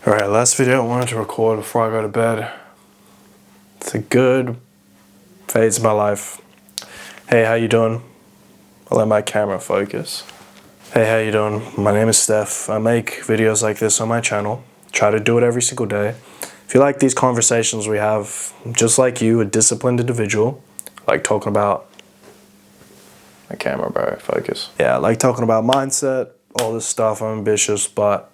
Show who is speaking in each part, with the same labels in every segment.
Speaker 1: Alright, last video I wanted to record before I go to bed. It's a good phase of my life. Hey, how you doing? I'll let my camera focus. Hey, how you doing? My name is Steph. I make videos like this on my channel. Try to do it every single day. If you like these conversations we have, just like you, a disciplined individual, like talking about my camera, bro, focus. Yeah, I like talking about mindset, all this stuff. I'm ambitious, but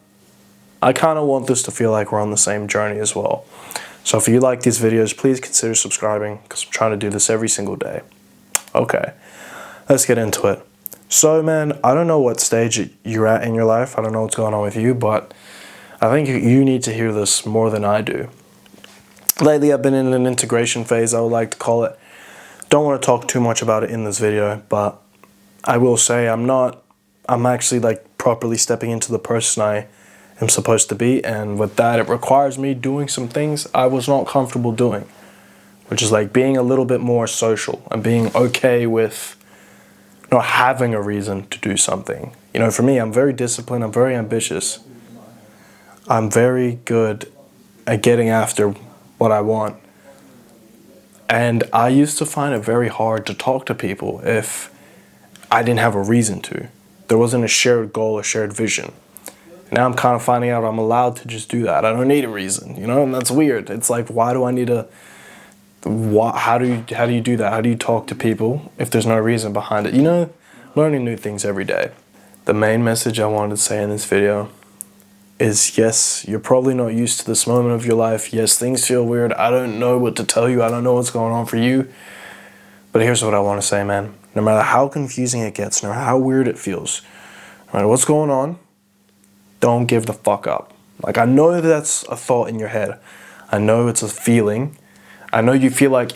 Speaker 1: I kind of want this to feel like we're on the same journey as well. So if you like these videos, please consider subscribing because I'm trying to do this every single day. Okay, let's get into it. So man, I don't know what stage you're at in your life. I don't know what's going on with you, but I think you need to hear this more than I do. Lately, I've been in an integration phase, I would like to call it. Don't want to talk too much about it in this video, but I will say I'm actually like properly stepping into the person I am supposed to be, and with that it requires me doing some things I was not comfortable doing, which is like being a little bit more social and being okay with not having a reason to do something. You know, for me, I'm very disciplined, I'm very ambitious. I'm very good at getting after what I want. And I used to find it very hard to talk to people if I didn't have a reason to. There wasn't a shared goal, a shared vision. Now I'm kind of finding out I'm allowed to just do that. I don't need a reason, you know, and that's weird. It's like, why do I need how do you do that? How do you talk to people if there's no reason behind it? You know, learning new things every day. The main message I wanted to say in this video is, yes, you're probably not used to this moment of your life. Yes, things feel weird. I don't know what to tell you. I don't know what's going on for you. But here's what I want to say, man. No matter how confusing it gets, no matter how weird it feels, no matter what's going on, don't give the fuck up. Like, I know that's a thought in your head. I know it's a feeling. I know you feel like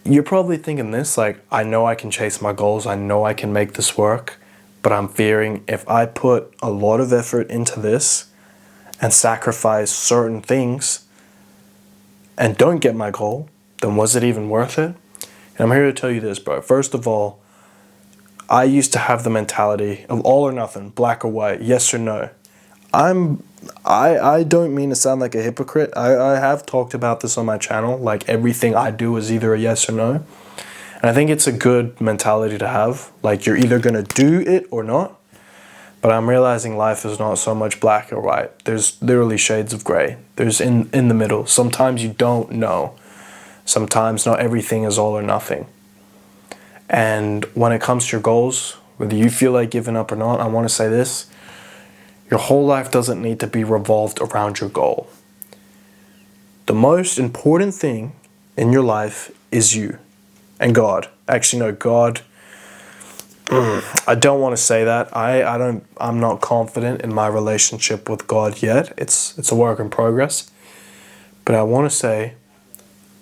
Speaker 1: you're probably thinking this, like, I know I can chase my goals. I know I can make this work. But I'm fearing if I put a lot of effort into this and sacrifice certain things and don't get my goal, then was it even worth it? And I'm here to tell you this, bro. First of all, I used to have the mentality of all or nothing, black or white, yes or no. I don't mean to sound like a hypocrite. I have talked about this on my channel, like everything I do is either a yes or no. And I think it's a good mentality to have, like you're either gonna do it or not. But I'm realizing life is not so much black or white. There's literally shades of gray. There's in the middle. Sometimes you don't know. Sometimes not everything is all or nothing. And when it comes to your goals, whether you feel like giving up or not, I want to say this. Your whole life doesn't need to be revolved around your goal. The most important thing in your life is you and God. Actually, no, God. I don't want to say that. I'm not confident in my relationship with God yet. It's a work in progress. But I want to say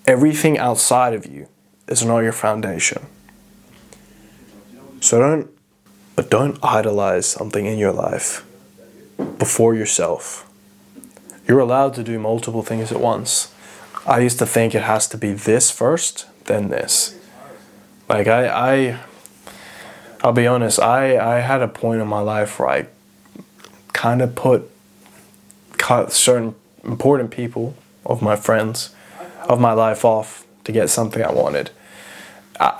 Speaker 1: everything outside of you is not your foundation. So don't idolize something in your life before yourself. You're allowed to do multiple things at once. I used to think it has to be this first, then this. Like I'll be honest, I had a point in my life where I kind of cut certain important people of my friends, of my life off to get something I wanted.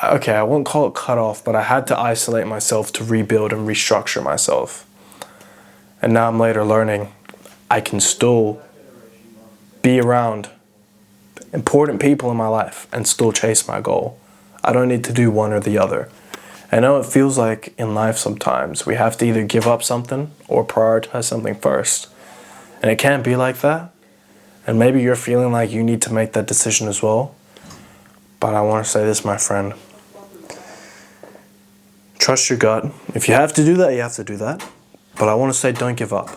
Speaker 1: Okay, I won't call it cut off, but I had to isolate myself to rebuild and restructure myself. And now I'm later learning I can still be around important people in my life and still chase my goal. I don't need to do one or the other. I know it feels like in life sometimes we have to either give up something or prioritize something first. And it can't be like that. And maybe you're feeling like you need to make that decision as well. But I want to say this, my friend. Trust your gut. If you have to do that, you have to do that. But I want to say don't give up.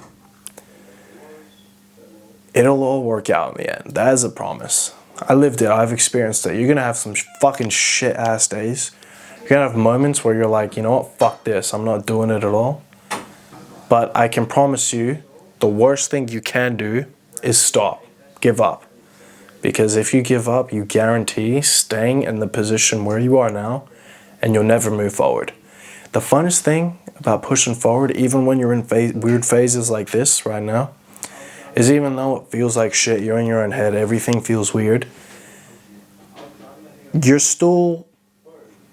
Speaker 1: It'll all work out in the end. That is a promise. I lived it. I've experienced it. You're going to have some fucking shit-ass days. You're going to have moments where you're like, you know what? Fuck this. I'm not doing it at all. But I can promise you, the worst thing you can do is stop. Give up. Because if you give up, you guarantee staying in the position where you are now, and you'll never move forward. The funnest thing about pushing forward, even when you're in weird phases like this right now, is even though it feels like shit, you're in your own head, everything feels weird, you're still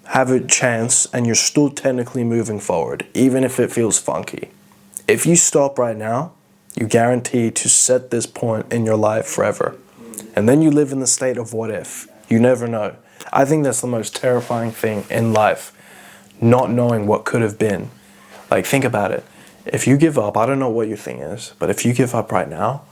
Speaker 1: have a chance and you're still technically moving forward, even if it feels funky. If you stop right now, you guarantee to set this point in your life forever. And then you live in the state of what if. You never know. I think that's the most terrifying thing in life, not knowing what could have been. Like, think about it. If you give up, I don't know what your thing is, but if you give up right now,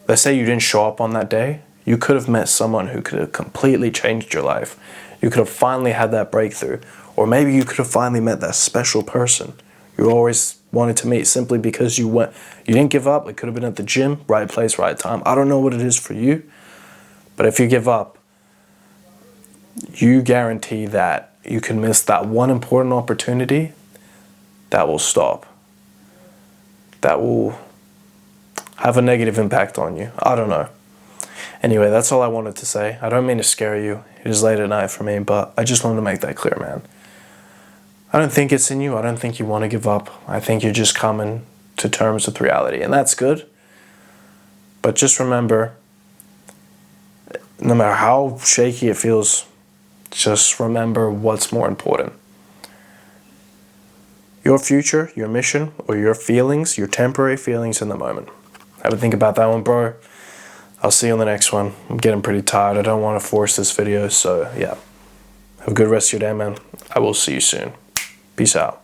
Speaker 1: let's say you didn't show up on that day, you could have met someone who could have completely changed your life. You could have finally had that breakthrough. Or maybe you could have finally met that special person you always wanted to meet simply because you didn't give up. It could have been at the gym, right place, right time. I don't know what it is for you, but if you give up, you guarantee that you can miss that one important opportunity that will stop. That will have a negative impact on you. I don't know. Anyway, that's all I wanted to say. I don't mean to scare you. It is late at night for me, but I just wanted to make that clear, man. I don't think it's in you. I don't think you want to give up. I think you're just coming to terms with reality, and that's good. But just remember, no matter how shaky it feels, just remember what's more important. Your future, your mission, or your feelings, your temporary feelings in the moment. Have a think about that one, bro. I'll see you on the next one. I'm getting pretty tired. I don't want to force this video, so yeah. Have a good rest of your day, man. I will see you soon. Peace out.